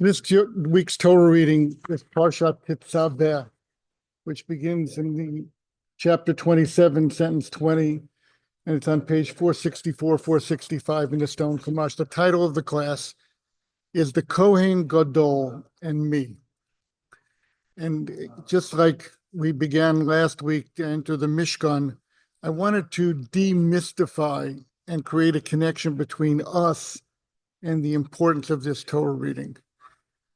This week's Torah reading is Parshat Tezave, which begins in the chapter 27, sentence 20, and it's on page 464, 465 in the Stone Chumash. The title of the class is The Kohen Gadol and Me. And just like we began last week to enter the Mishkan, I wanted to demystify and create a connection between us and the importance of this Torah reading.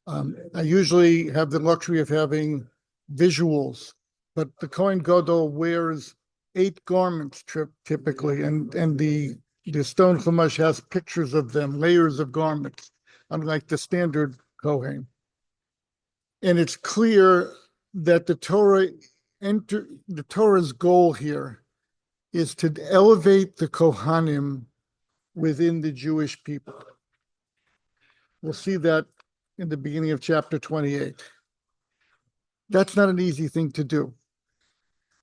I usually have the luxury of having visuals, but the Kohen Gadol wears 8 garments typically, and the Stone Chumash has pictures of them, layers of garments, unlike the standard Kohen. And it's clear that the Torah's goal here is to elevate the Kohanim within the Jewish people. We'll see that in the beginning of chapter 28. That's not an easy thing to do.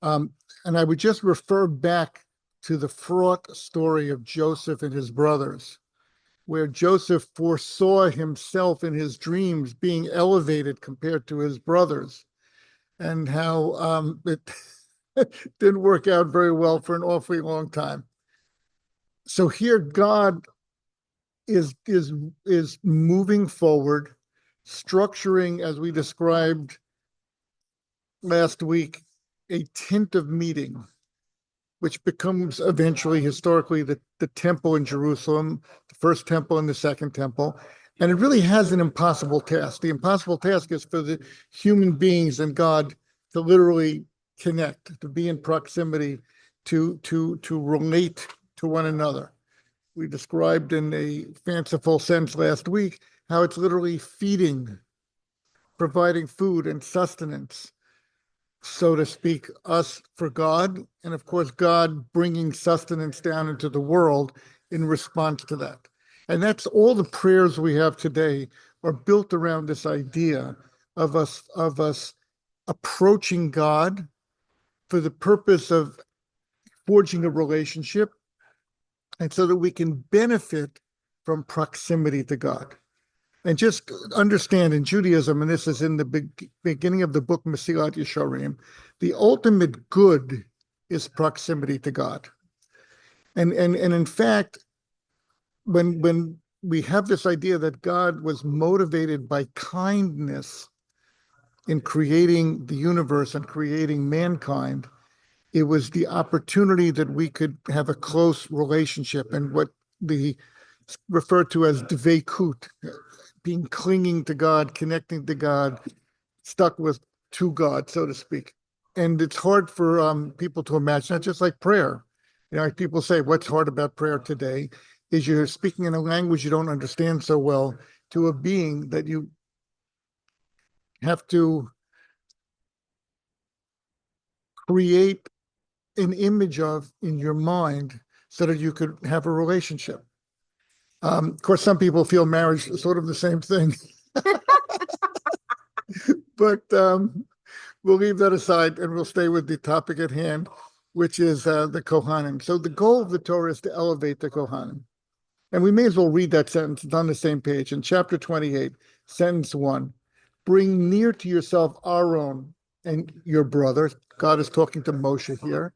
And I would just refer back to the fraught story of Joseph and his brothers, where Joseph foresaw himself in his dreams being elevated compared to his brothers, and how it didn't work out very well for an awfully long time. So here God is moving forward, structuring, as we described last week, a tent of meeting, which becomes eventually, historically, the temple in Jerusalem, the first temple and the second temple. And it really has an impossible task. The impossible task is for the human beings and God to literally connect, to be in proximity, to relate to one another. We described in a fanciful sense last week how it's literally feeding, providing food and sustenance, so to speak, us for God, and of course God bringing sustenance down into the world in response to that. And that's all the prayers we have today are built around this idea of us approaching God for the purpose of forging a relationship, and so that we can benefit from proximity to God. And just understand, in Judaism, and this is in the beginning of the book Mesilat Yesharim, the ultimate good is proximity to God. And in fact, when we have this idea that God was motivated by kindness in creating the universe and creating mankind, it was the opportunity that we could have a close relationship, and what the referred to as dveikut, being clinging to God, connecting to God, stuck to God, so to speak. And it's hard for people to imagine. It's just like prayer. Like people say, what's hard about prayer today is you're speaking in a language you don't understand so well to a being that you have to create an image of in your mind so that you could have a relationship. Of course, some people feel marriage is sort of the same thing. But we'll leave that aside and we'll stay with the topic at hand, which is the Kohanim. So the goal of the Torah is to elevate the Kohanim. And we may as well read that sentence. It's on the same page. In chapter 28, sentence 1, bring near to yourself Aaron and your brother. God is talking to Moshe here,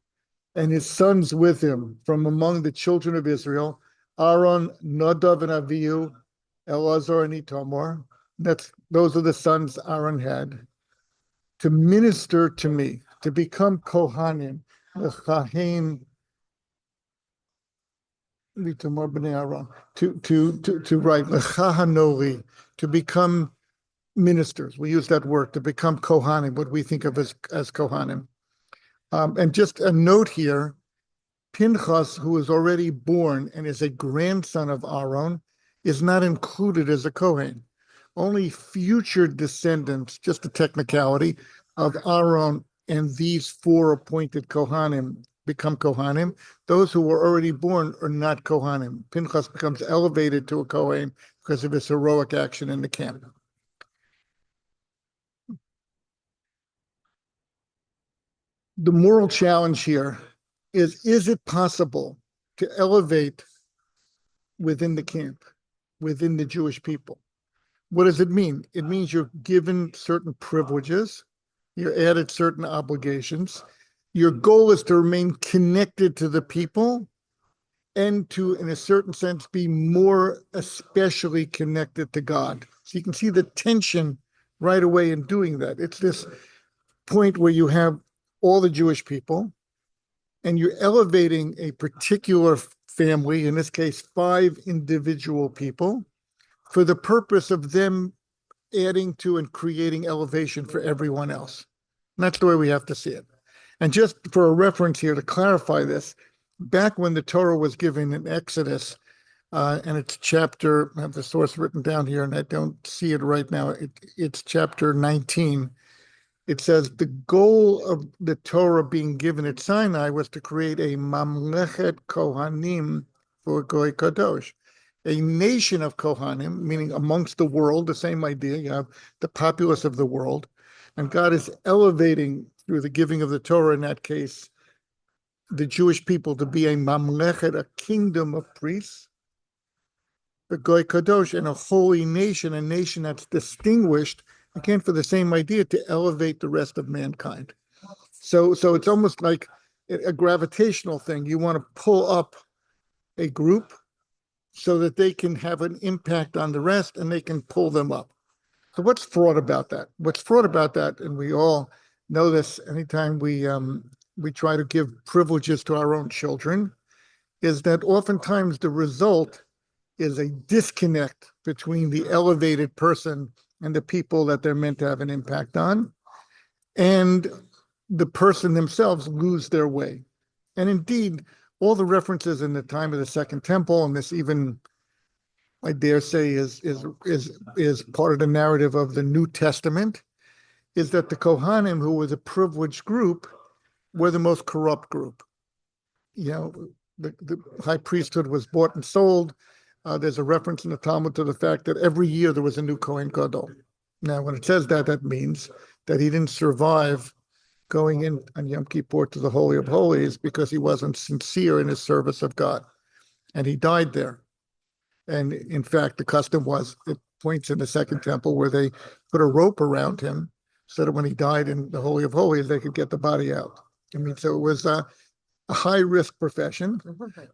and his sons with him from among the children of Israel, Aaron, Nadav, and Avihu, Elazar, and Itamar. Those are the sons Aaron had, to minister to me, to become Kohanim, Lechahin, Itamar b'nei Aaron, to write Lechahanori, to become ministers. We use that word, to become Kohanim, what we think of as Kohanim. And just a note here, Pinchas, who is already born and is a grandson of Aaron, is not included as a Kohen. Only future descendants, just a technicality, of Aaron and these 4 appointed Kohanim become Kohanim. Those who were already born are not Kohanim. Pinchas becomes elevated to a Kohen because of his heroic action in the camp. The moral challenge here is it possible to elevate within the camp? within the Jewish people. What does it mean? It means you're given certain privileges, you're added certain obligations. Your goal is to remain connected to the people and to, in a certain sense, be more especially connected to God. So you can see the tension right away in doing that. It's this point where you have all the Jewish people and you're elevating a particular family, in this case, 5 individual people, for the purpose of them adding to and creating elevation for everyone else. And that's the way we have to see it. And just for a reference here to clarify this, back when the Torah was given in Exodus, and it's chapter, I have the source written down here and I don't see it right now. It's chapter 19. It says the goal of the Torah being given at Sinai was to create a mamlechet kohanim for Goy Kadosh, a nation of kohanim, meaning amongst the world, the same idea. You have the populace of the world, and God is elevating through the giving of the Torah, in that case, the Jewish people to be a mamlechet, a kingdom of priests, the Goy Kadosh, and a holy nation, a nation that's distinguished, again, for the same idea, to elevate the rest of mankind. So it's almost like a gravitational thing. You want to pull up a group so that they can have an impact on the rest and they can pull them up. So what's fraught about that? What's fraught about that, and we all know this anytime we try to give privileges to our own children, is that oftentimes the result is a disconnect between the elevated person and the people that they're meant to have an impact on, and the person themselves lose their way. And indeed, all the references in the time of the Second Temple, and this even, I dare say, is part of the narrative of the New Testament, is that the Kohanim, who was a privileged group, were the most corrupt group. You know, the high priesthood was bought and sold. There's a reference in the Talmud to the fact that every year there was a new Kohen Gadol. Now, when it says that, that means that he didn't survive going in on Yom Kippur to the Holy of Holies because he wasn't sincere in his service of God. And he died there. And in fact, the custom was, it points in the Second Temple, where they put a rope around him so that when he died in the Holy of Holies, they could get the body out. I mean, so it was a high-risk profession.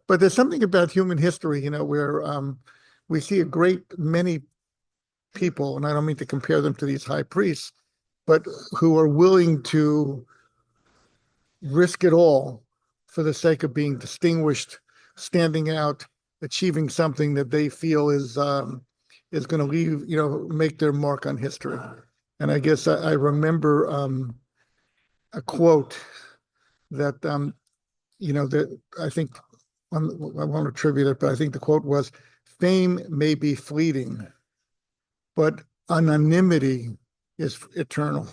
But there's something about human history, you know, where we see a great many people, and I don't mean to compare them to these high priests, but who are willing to risk it all for the sake of being distinguished, standing out, achieving something that they feel is going to leave, you know, make their mark on history. And I guess I remember a quote that, you know, that I think, I won't attribute it, but I think the quote was, "Fame may be fleeting, but anonymity is eternal."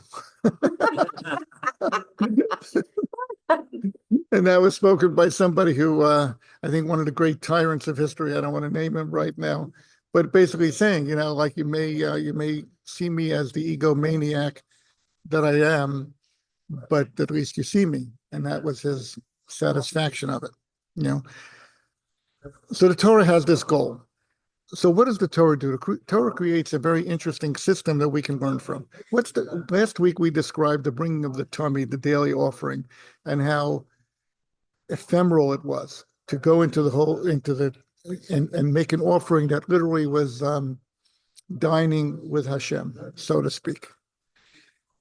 And that was spoken by somebody who, I think, one of the great tyrants of history. I don't want to name him right now, but basically saying, you know, like you may see me as the egomaniac that I am, but at least you see me, and that was his satisfaction of it. You know, so the Torah has this goal. So what does the Torah do? The Torah creates a very interesting system that we can learn from. Last week we described the bringing of the tummy, the daily offering, and how ephemeral it was to go into and make an offering that literally was dining with Hashem, so to speak.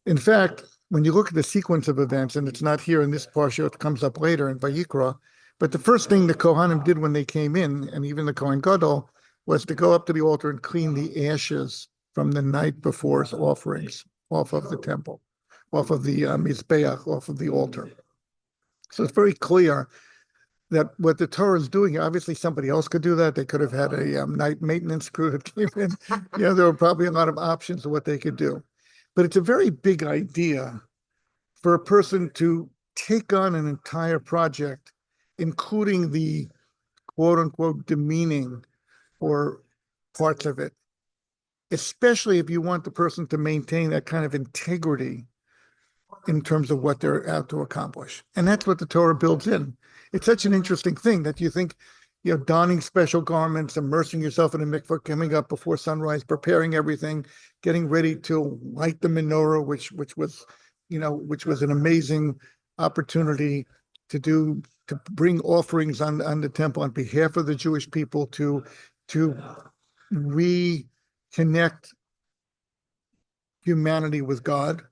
In fact, when you look at the sequence of events, and it's not here in this parsha, it comes up later in Vayikra, but the first thing the Kohanim did when they came in, and even the Kohen Gadol, was to go up to the altar and clean the ashes from the night before's offerings off of the temple, off of the Mizbeach, off of the altar. So it's very clear that what the Torah is doing, obviously somebody else could do that. They could have had a night maintenance crew that came in. You know, there were probably a lot of options of what they could do. But it's a very big idea for a person to take on an entire project, including the quote unquote demeaning or parts of it, especially if you want the person to maintain that kind of integrity in terms of what they're out to accomplish. And that's what the Torah builds in. It's such an interesting thing that you think, donning special garments, immersing yourself in a mikvah, coming up before sunrise, preparing everything, getting ready to light the menorah, which was an amazing opportunity to bring offerings on the temple on behalf of the Jewish people to reconnect humanity with God.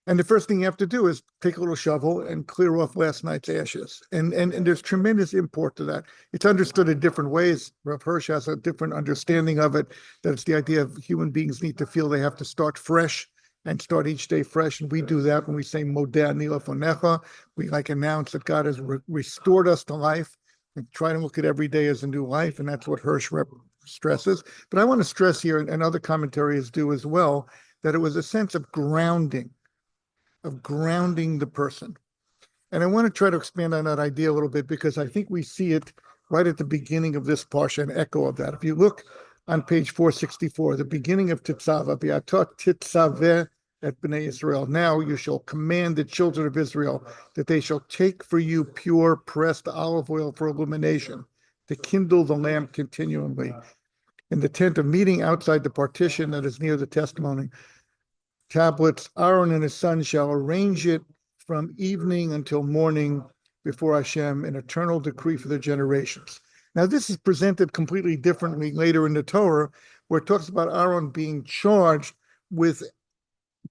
And the first thing you have to do is take a little shovel and clear off last night's ashes. And there's tremendous import to that. It's understood in different ways. Rav Hirsch has a different understanding of it, that it's the idea of human beings need to feel they have to start fresh and start each day fresh. And we do that when we say Modeh Ani Lefonecha. We announce that God has restored us to life and try to look at every day as a new life. And that's what Hirsch stresses. But I want to stress here, and other commentaries do as well, that it was a sense of grounding the person. And I want to try to expand on that idea a little bit, because I think we see it right at the beginning of this parsha, an echo of that. If you look on page 464, the beginning of Tezave, Tezave et Bnei Israel. Now you shall command the children of Israel that they shall take for you pure pressed olive oil for illumination, to kindle the lamp continually. In the tent of meeting outside the partition that is near the testimony tablets, Aaron and his son shall arrange it from evening until morning before Hashem, an eternal decree for the generations. Now, this is presented completely differently later in the Torah, where it talks about Aaron being charged with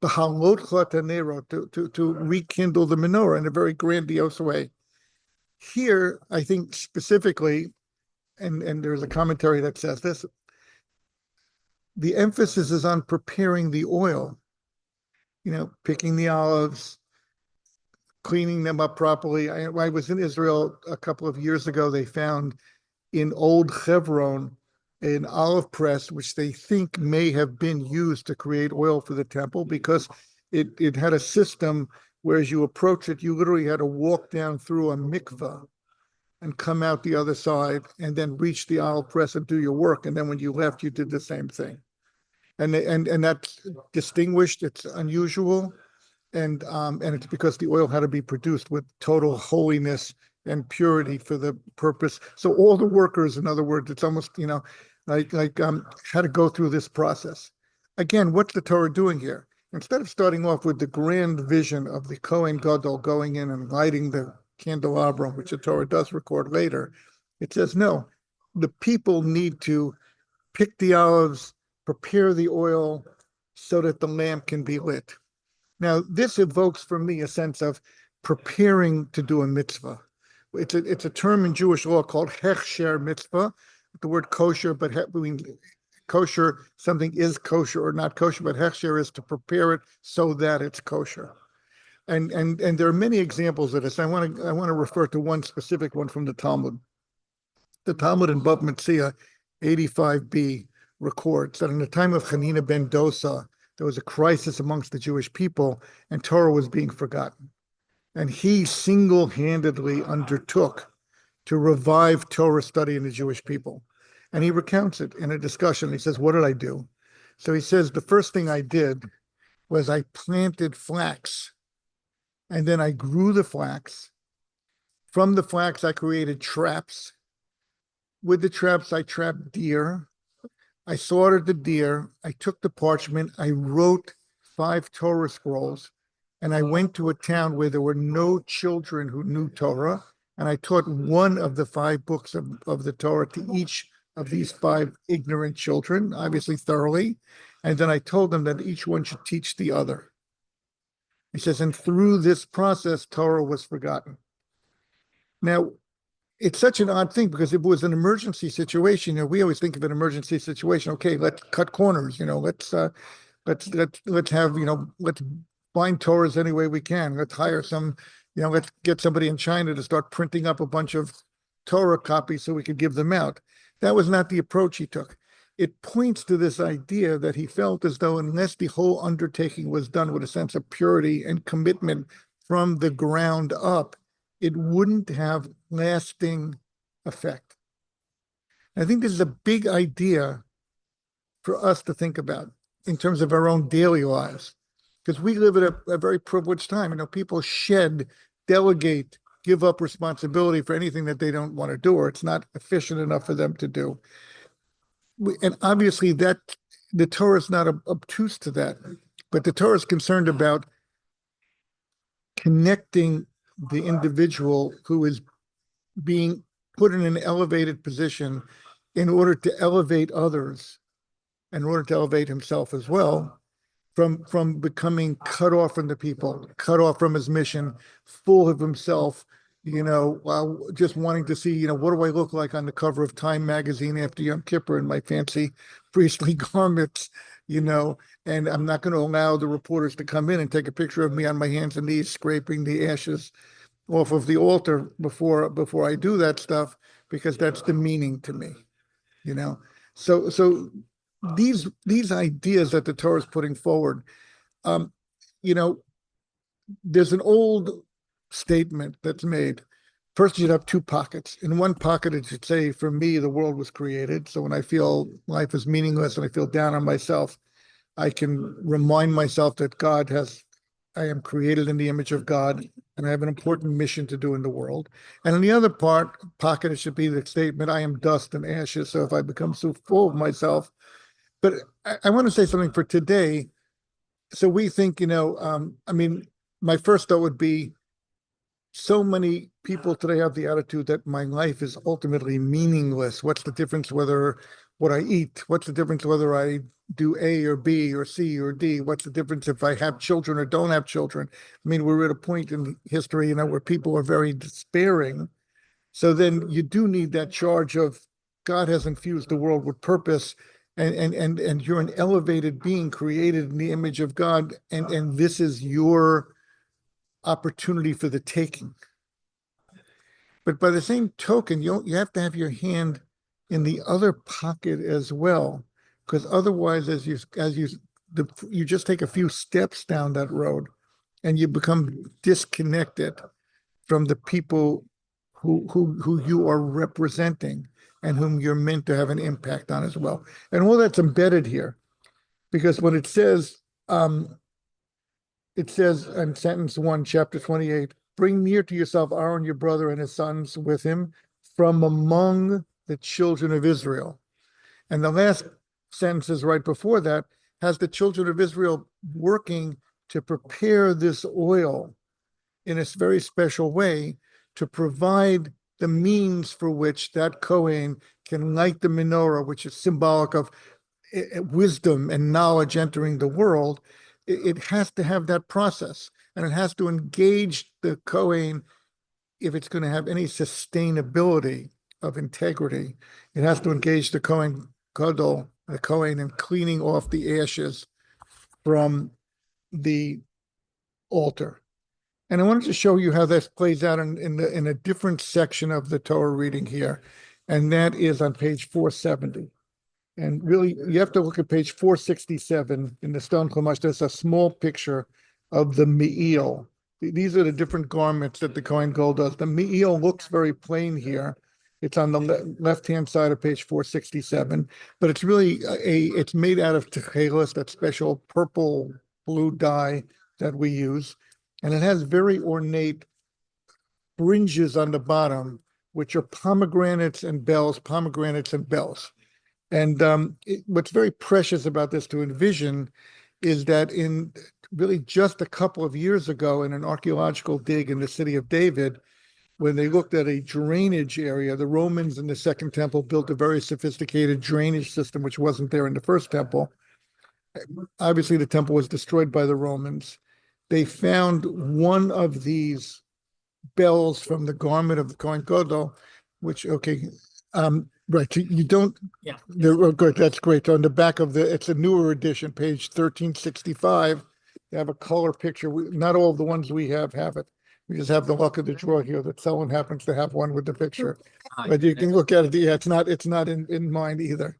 the halot chatanero, to rekindle the menorah in a very grandiose way. Here, I think specifically, and there's a commentary that says this, the emphasis is on preparing the oil, picking the olives, cleaning them up properly. I was in Israel a couple of years ago. They found in Old Hebron an olive press, which they think may have been used to create oil for the temple, because it had a system where as you approach it, you literally had to walk down through a mikveh and come out the other side and then reach the olive press and do your work. And then when you left, you did the same thing. And that's distinguished. It's unusual, and it's because the oil had to be produced with total holiness and purity for the purpose. So all the workers, in other words, it's almost had to go through this process. Again, what's the Torah doing here? Instead of starting off with the grand vision of the Kohen Gadol going in and lighting the candelabrum, which the Torah does record later, it says no. The people need to pick the olives, prepare the oil so that the lamp can be lit. Now, this evokes for me a sense of preparing to do a mitzvah. It's a term in Jewish law called hechsher mitzvah, the word kosher, but kosher, something is kosher or not kosher, but hechsher is to prepare it so that it's kosher. And there are many examples of this. I want to refer to one specific one from the Talmud. The Talmud in Bava Metzia 85b records that in the time of Hanina ben Dosa, there was a crisis amongst the Jewish people, and Torah was being forgotten. And he single-handedly undertook to revive Torah study in the Jewish people. And he recounts it in a discussion. He says, what did I do? So he says, the first thing I did was I planted flax, and then I grew the flax. From the flax, I created traps. With the traps, I trapped deer. I slaughtered the deer. I took the parchment. I wrote 5 Torah scrolls, and I went to a town where there were no children who knew Torah, and I taught one of the 5 books of the Torah to each of these 5 ignorant children, obviously thoroughly, and then I told them that each one should teach the other. He says, and through this process, Torah was forgotten. Now, it's such an odd thing, because it was an emergency situation. We always think of an emergency situation. Okay, let's cut corners. Let's have let's bind Torahs any way we can. Let's hire some. Let's get somebody in China to start printing up a bunch of Torah copies so we could give them out. That was not the approach he took. It points to this idea that he felt as though unless the whole undertaking was done with a sense of purity and commitment from the ground up, it wouldn't have lasting effect. I think this is a big idea for us to think about in terms of our own daily lives, because we live at a very privileged time. People delegate give up responsibility for anything that they don't want to do, or it's not efficient enough for them to do. And obviously that the Torah is not obtuse to that, but the Torah is concerned about connecting the individual who is being put in an elevated position in order to elevate others, in order to elevate himself as well, from becoming cut off from the people, cut off from his mission, full of himself, just wanting to see, what do I look like on the cover of Time magazine after Yom Kippur in my fancy priestly garments, and I'm not going to allow the reporters to come in and take a picture of me on my hands and knees scraping the ashes off of the altar before I do that stuff, because that's demeaning to me, So these ideas that the Torah is putting forward, there's an old statement that's made. First, you'd have two pockets. In one pocket, it should say, for me, the world was created. So when I feel life is meaningless and I feel down on myself, I can remind myself that I am created in the image of God, and I have an important mission to do in the world. And in the other pocket, it should be the statement, I am dust and ashes. So if I become so full of myself, but I want to say something for today. So we think, my first thought would be, so many people today have the attitude that my life is ultimately meaningless. What's the difference what I eat? What's the difference whether I do A or B or C or D? What's the difference if I have children or don't have children? I mean, we're at a point in history, where people are very despairing. So then you do need that charge of God has infused the world with purpose, and you're an elevated being created in the image of God, and this is your opportunity for the taking. But by the same token, you have to have your hand in the other pocket as well, because otherwise, you just take a few steps down that road, and you become disconnected from the people who you are representing and whom you're meant to have an impact on as well. And all that's embedded here, because when it says in sentence 1, chapter 28, bring near to yourself Aaron, your brother, and his sons with him from among the children of Israel. And the last sentences right before that has the children of Israel working to prepare this oil in a very special way to provide the means for which that Kohen can light the menorah, which is symbolic of wisdom and knowledge entering the world. It has to have that process, and it has to engage the Kohen if it's going to have any sustainability of integrity. It has to engage the Kohen Gadol, the Kohen, in cleaning off the ashes from the altar. And I wanted to show you how this plays out in a different section of the Torah reading here, and that is on page 470. And really, you have to look at page 467 in the Stone Chumash. There's a small picture of the me'il. These are the different garments that the Kohen Gadol does. The me'il looks very plain here. It's on the left-hand side of page 467, but it's really it's made out of techeles, that special purple blue dye that we use. And it has very ornate fringes on the bottom, which are pomegranates and bells. And what's very precious about this to envision is that in really just a couple of years ago, in an archaeological dig in the city of David, when they looked at a drainage area, the Romans in the Second Temple built a very sophisticated drainage system, which wasn't there in the First Temple. Obviously, the temple was destroyed by the Romans. They found one of these bells from the garment of the Kohen Gadol, which, right, you don't, Yeah. Good, that's great. On the back of it's a newer edition, page 1365, you have a color picture. Not all of the ones we have it. We just have the luck of the draw here that someone happens to have one with the picture. But you can look at it, yeah, it's not in mine either.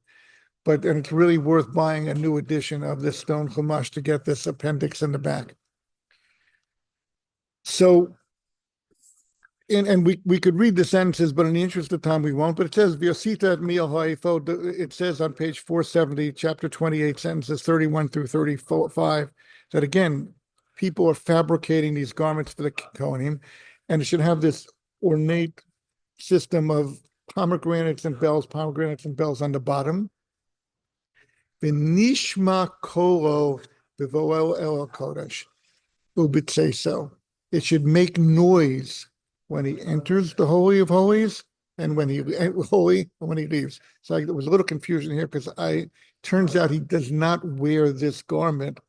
And it's really worth buying a new edition of this Stone Chumash to get this appendix in the back. So, and we could read the sentences, but in the interest of time, we won't. But it says, V'yosita et miyal ha'ephod. It says on page 470, chapter 28, sentences 31 through 35, that again, people are fabricating these garments for the Kohanim, and it should have this ornate system of pomegranates and bells on the bottom. V'nishma kolo b'voel el kodesh ubitzeso. It should make noise when he enters the Holy of Holies and when he leaves. So there was a little confusion here because turns out he does not wear this garment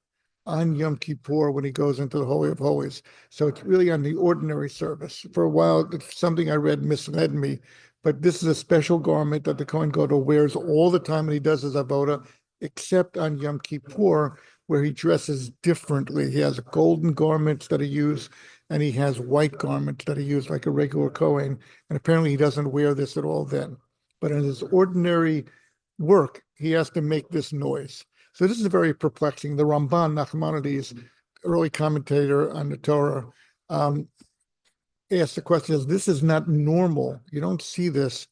on Yom Kippur when he goes into the Holy of Holies. So it's really on the ordinary service. For a while, something I read misled me, but this is a special garment that the Kohen Gadol wears all the time when he does his avoda, except on Yom Kippur, where he dresses differently. He has golden garments that he uses, and he has white garments that he uses like a regular Kohen, and apparently he doesn't wear this at all then. But in his ordinary work, he has to make this noise. So this is very perplexing. The Ramban, Nachmanides, early commentator on the Torah, asked the question: this is not normal. You don't see this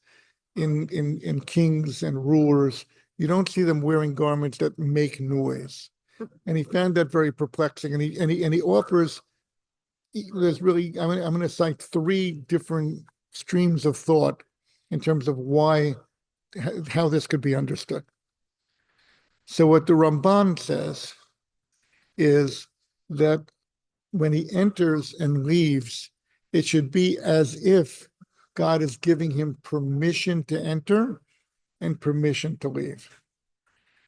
in kings and rulers. You don't see them wearing garments that make noise. And he found that very perplexing. And he offers. There's really, I'm going to cite 3 different streams of thought in terms of how this could be understood. So what the Ramban says is that when he enters and leaves, it should be as if God is giving him permission to enter and permission to leave.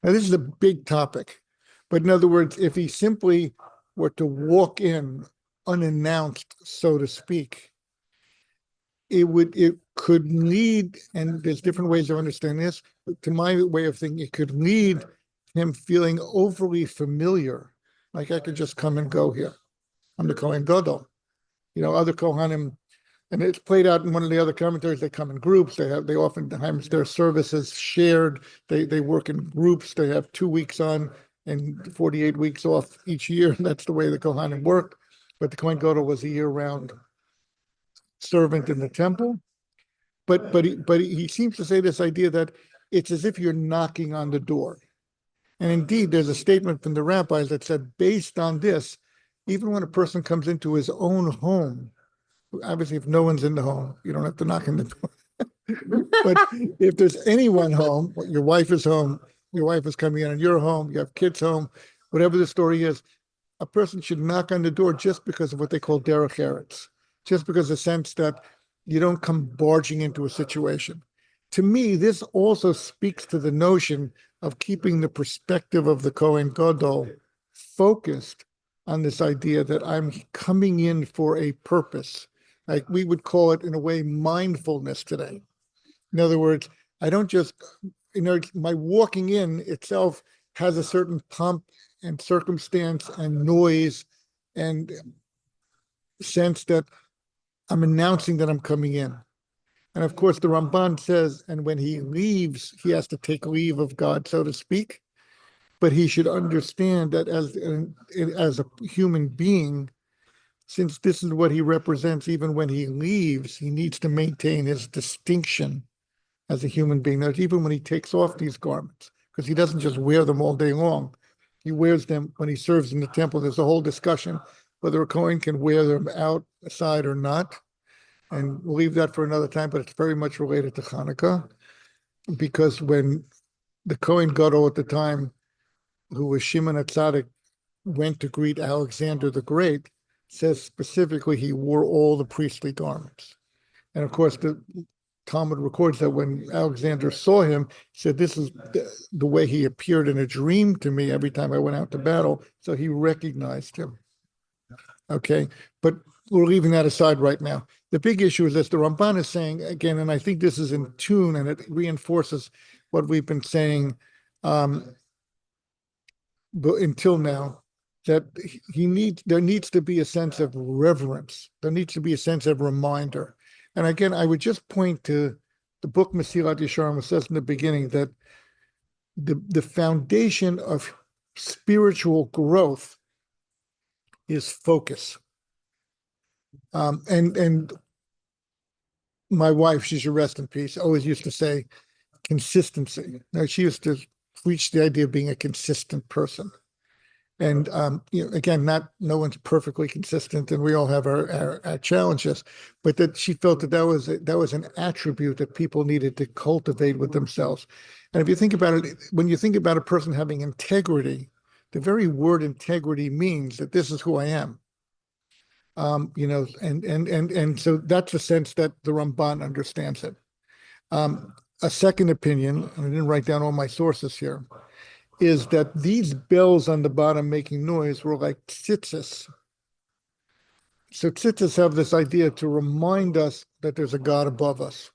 Now, this is a big topic, but in other words, if he simply were to walk in unannounced, so to speak, it could lead, and there's different ways of understanding this, to my way of thinking, it could lead him feeling overly familiar, like I could just come and go here. I'm the Kohen Gadol. Other Kohanim, and it's played out in one of the other commentaries. They come in groups. They oftentimes their services shared. They work in groups. They have 2 weeks on and 48 weeks off each year. And that's the way the Kohanim worked. But the Kohen Gadol was a year-round servant in the temple. But he seems to say this idea that it's as if you're knocking on the door. And indeed, there's a statement from the rabbis that said, based on this, even when a person comes into his own home, obviously if no one's in the home, you don't have to knock on the door. But if there's anyone home, your wife is home, your wife is coming in your home, you have kids home, whatever the story is, a person should knock on the door just because of what they call derech eretz, just because of the sense that you don't come barging into a situation. To me, this also speaks to the notion of keeping the perspective of the Kohen Gadol focused on this idea that I'm coming in for a purpose. Like we would call it in a way mindfulness today. In other words, I don't just, my walking in itself has a certain pomp and circumstance and noise and sense that I'm announcing that I'm coming in. And of course, the Ramban says, and when he leaves, he has to take leave of God, so to speak. But he should understand that as a human being, since this is what he represents, even when he leaves, he needs to maintain his distinction as a human being. That even when he takes off these garments, because he doesn't just wear them all day long, he wears them when he serves in the temple. There's a whole discussion whether a Kohen can wear them outside or not. And we'll leave that for another time, but it's very much related to Hanukkah, because when the Kohen Gadol at the time, who was Shimon HaTzadik, went to greet Alexander the Great, says specifically he wore all the priestly garments. And of course, the Talmud records that when Alexander saw him, he said, this is the way he appeared in a dream to me every time I went out to battle. So he recognized him. Okay, but we're leaving that aside right now. The big issue is this: the Ramban is saying again, and I think this is in tune, and it reinforces what we've been saying until now, that there needs to be a sense of reverence. There needs to be a sense of reminder. And again, I would just point to the book Mesilat Yesharim, which says in the beginning that the foundation of spiritual growth is focus. And my wife, she should rest in peace, always used to say consistency. Now, she used to preach the idea of being a consistent person. And again, no one's perfectly consistent, and we all have our challenges. But that she felt that was an attribute that people needed to cultivate with themselves. And if you think about it, when you think about a person having integrity, the very word integrity means that this is who I am. And so that's the sense that the Ramban understands it. A second opinion, and I didn't write down all my sources here, is that these bells on the bottom making noise were like tzitzis. So tzitzis have this idea to remind us that there's a God above us.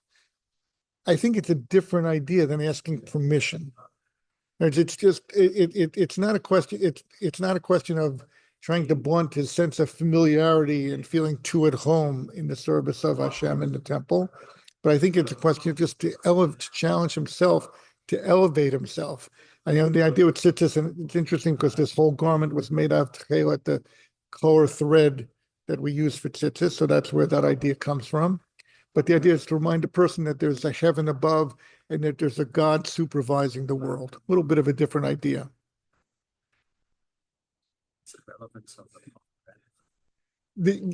I think it's a different idea than asking permission. It's not a question. It's not a question of trying to blunt his sense of familiarity and feeling too at home in the service of Hashem in the temple. But I think it's a question of just to challenge himself, to elevate himself. I know the idea with tzitzis, and it's interesting because this whole garment was made out of tchelet, the color thread that we use for tzitzis. So that's where that idea comes from. But the idea is to remind a person that there's a heaven above and that there's a God supervising the world. A little bit of a different idea.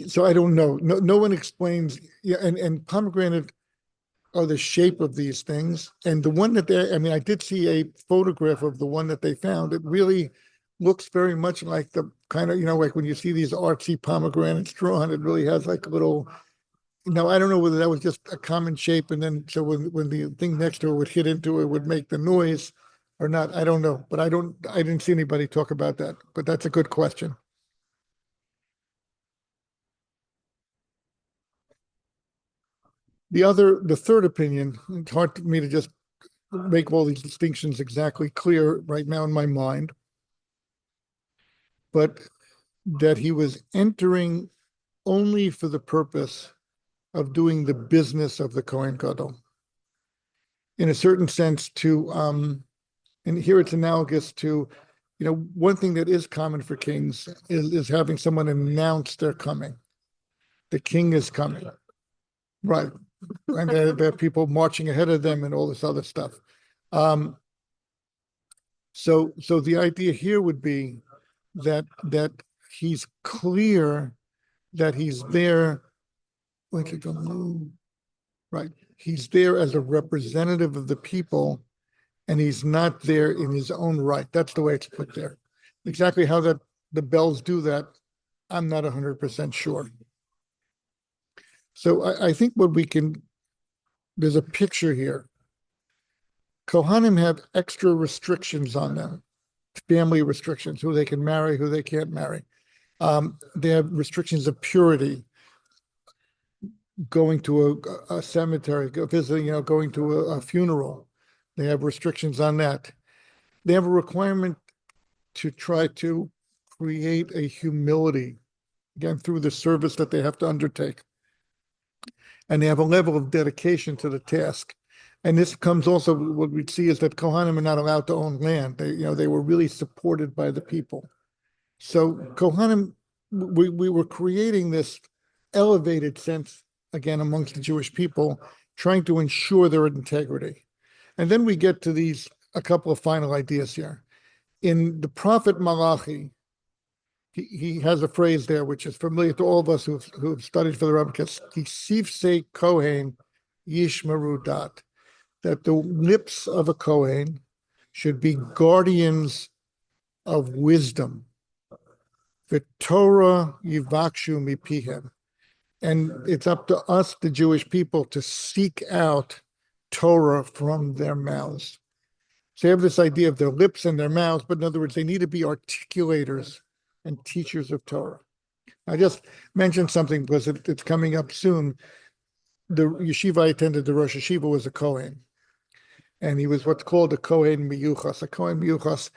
So I don't know. No one explains. Yeah, and pomegranate are the shape of these things. And the one that I did see a photograph of the one that they found. It really looks very much like the kind of, like when you see these artsy pomegranates drawn, it really has like a little. Now, I don't know whether that was just a common shape, and then so when the thing next to it would hit into it would make the noise or not. I don't know, but I didn't see anybody talk about that. But that's a good question. The third opinion, it's hard for me to just make all these distinctions exactly clear right now in my mind, but that he was entering only for the purpose of doing the business of the Kohen Gadol. In a certain sense, and here it's analogous to, one thing that is common for kings is having someone announce they're coming. The king is coming, right? And there are people marching ahead of them and all this other stuff. So the idea here would be that he's clear that he's there. Right. He's there as a representative of the people, and he's not there in his own right. That's the way it's put there. Exactly how the bells do that, I'm not 100% sure. So I think there's a picture here. Kohanim have extra restrictions on them, family restrictions, who they can marry, who they can't marry. They have restrictions of purity, going to a cemetery, visiting, going to a funeral. They have restrictions on that. They have a requirement to try to create a humility, again, through the service that they have to undertake. And they have a level of dedication to the task. And this comes also, what we see is that Kohanim are not allowed to own land. They were really supported by the people. So Kohanim, we were creating this elevated sense, again, amongst the Jewish people, trying to ensure their integrity. And then we get to a couple of final ideas here. In the prophet Malachi, he has a phrase there which is familiar to all of us who've studied for the rabbis. Kisivse Kohen Yishmeru Dat, that the lips of a Kohen should be guardians of wisdom. The Torah Yivakshu Mipihem. And it's up to us, the Jewish people, to seek out Torah from their mouths. So they have this idea of their lips and their mouths, but in other words, they need to be articulators and teachers of Torah. I just mentioned something because it's coming up soon. The yeshiva I attended, the Rosh Yeshiva, was a Kohen. And he was what's called a Kohen Miyuchas. A Kohen Miyuchas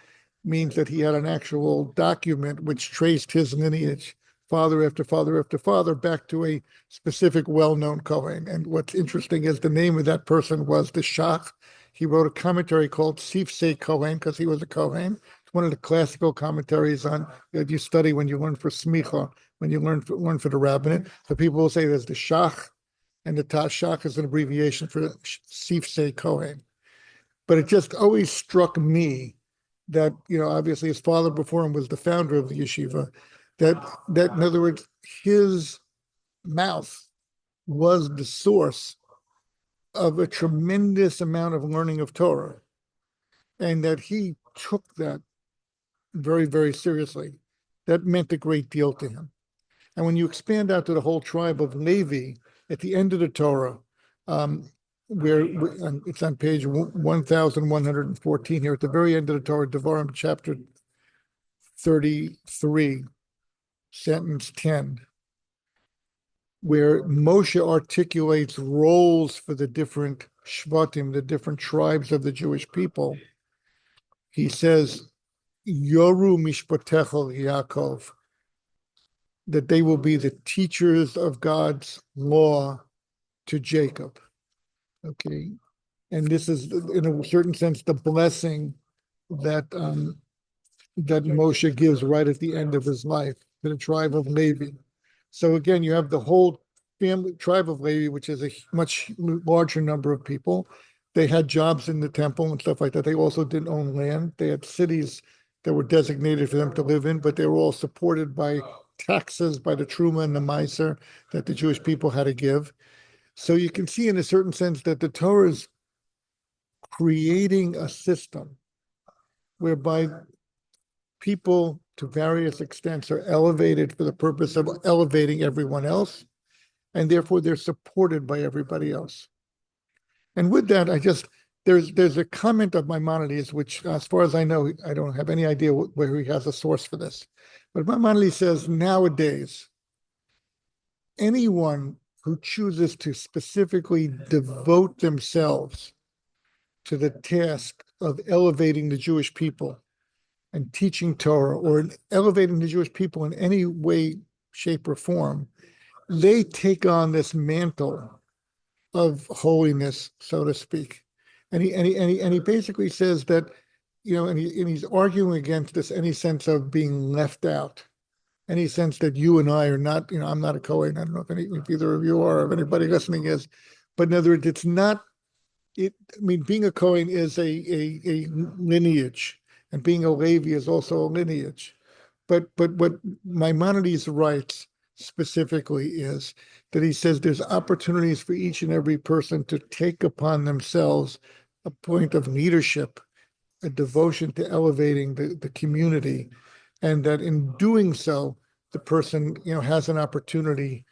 means that he had an actual document which traced his lineage, father after father after father, back to a specific well-known Kohen. And what's interesting is the name of that person was the Shach. He wrote a commentary called Sifsei Kohen because he was a Kohen. It's one of the classical commentaries on that you study when you learn for Smicha, when you learn for the rabbinate. So people will say there's the Shach, and the Shach is an abbreviation for Sifsei Kohen. But it just always struck me that, obviously his father before him was the founder of the yeshiva, that in other words, his mouth was the source of a tremendous amount of learning of Torah, and that he took that very, very seriously. That meant a great deal to him. And when you expand out to the whole tribe of Levi, at the end of the Torah, where it's on page 1114 here, at the very end of the Torah, Devarim chapter 33, sentence 10, where Moshe articulates roles for the different Shvatim, the different tribes of the Jewish people. He says, Yoru Mishpatecha Yaakov, that they will be the teachers of God's law to Jacob. Okay. And this is, in a certain sense, the blessing that that Moshe gives right at the end of his life to the tribe of Levi. So again, you have the whole family tribe of Levi, which is a much larger number of people. They had jobs in the temple and stuff like that. They also didn't own land. They had cities that were designated for them to live in, but they were all supported by taxes, by the Truma and the Meiser that the Jewish people had to give. So you can see in a certain sense that the Torah is creating a system whereby people to various extents are elevated for the purpose of elevating everyone else, and therefore they're supported by everybody else. And with that, there's a comment of Maimonides, which, as far as I know, I don't have any idea where he has a source for this. But Maimonides says, nowadays, anyone who chooses to specifically devote themselves to the task of elevating the Jewish people and teaching Torah, or elevating the Jewish people in any way, shape, or form, they take on this mantle of holiness, so to speak. And he basically says that, and he's arguing against this any sense of being left out, any sense that you and I are not, I'm not a Kohen. I don't know if either of you are, or if anybody listening is, but in other words, it's not. Being a Kohen is a lineage, and being a Levi is also a lineage. But what Maimonides writes specifically is that he says there's opportunities for each and every person to take upon themselves a point of leadership, a devotion to elevating the community, and that in doing so, the person has an opportunity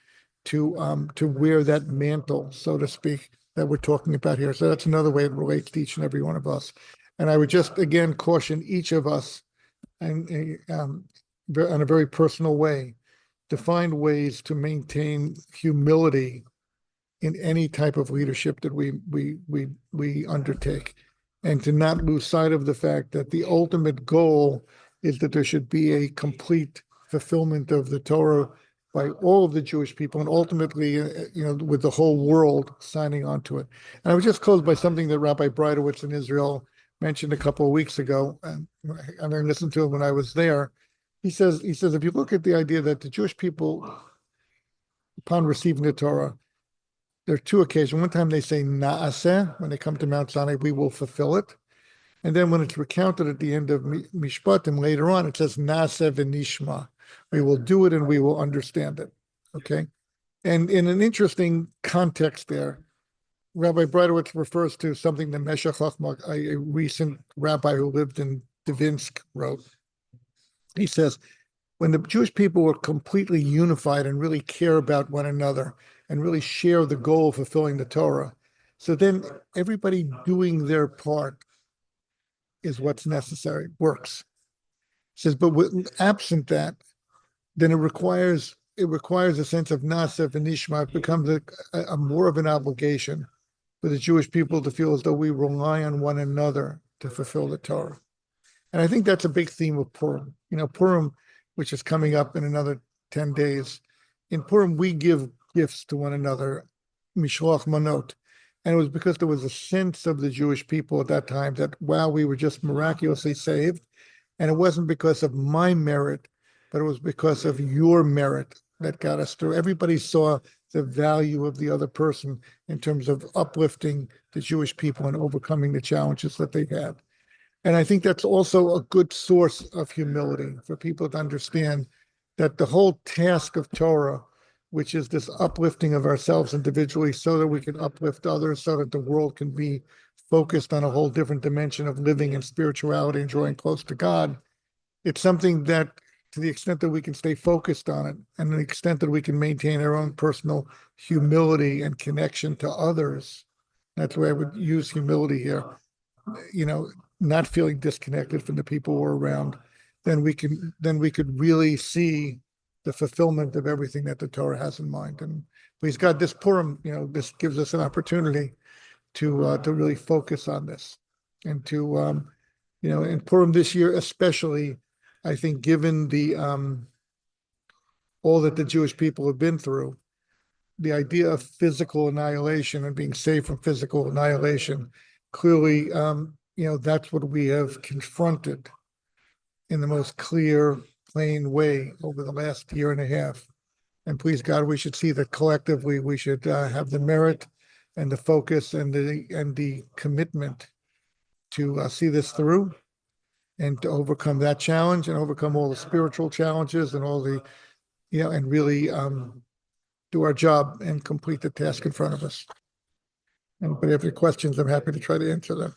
to wear that mantle, so to speak, that we're talking about here. So that's another way it relates to each and every one of us. And I would just again caution each of us, and in a very personal way, to find ways to maintain humility in any type of leadership that we undertake, and to not lose sight of the fact that the ultimate goal is that there should be a complete fulfillment of the Torah by all of the Jewish people, and ultimately, with the whole world signing on to it. And I would just close by something that Rabbi Breitowitz in Israel mentioned a couple of weeks ago, and I listened to him when I was there. He says, if you look at the idea that the Jewish people, upon receiving the Torah, there are two occasions. One time they say Naaseh, when they come to Mount Sinai, we will fulfill it. And then when it's recounted at the end of Mishpatim later on, it says Naaseh v'nishma. We will do it and we will understand it. Okay. And in an interesting context there, Rabbi Breitowitz refers to something that Meshech Chochmah, a recent rabbi who lived in Dvinsk, wrote. He says, when the Jewish people were completely unified and really care about one another and really share the goal of fulfilling the Torah, so then everybody doing their part is what's necessary, works. He says, but absent that, then it requires a sense of Nasef and Nishma. It becomes a more of an obligation for the Jewish people to feel as though we rely on one another to fulfill the Torah. And I think that's a big theme of Purim. Purim, which is coming up in another 10 days. In Purim, we give gifts to one another, mishloach manot. And it was because there was a sense of the Jewish people at that time that, wow, we were just miraculously saved. And it wasn't because of my merit, but it was because of your merit that got us through. Everybody saw the value of the other person in terms of uplifting the Jewish people and overcoming the challenges that they had. And I think that's also a good source of humility for people to understand that the whole task of Torah, which is this uplifting of ourselves individually so that we can uplift others, so that the world can be focused on a whole different dimension of living in spirituality and drawing close to God. It's something that, to the extent that we can stay focused on it, and to the extent that we can maintain our own personal humility and connection to others, that's where I would use humility here, not feeling disconnected from the people we're around, then we could really see the fulfillment of everything that the Torah has in mind. And please God, this Purim, this gives us an opportunity to really focus on this, and to in Purim this year especially, I think, given the all that the Jewish people have been through, the idea of physical annihilation and being saved from physical annihilation, clearly, that's what we have confronted in the most clear, plain way over the last year and a half. And please God, we should see that collectively we should have the merit and the focus and the commitment to see this through, and to overcome that challenge and overcome all the spiritual challenges and all the, and really do our job and complete the task in front of us. Anybody have any questions? I'm happy to try to answer them.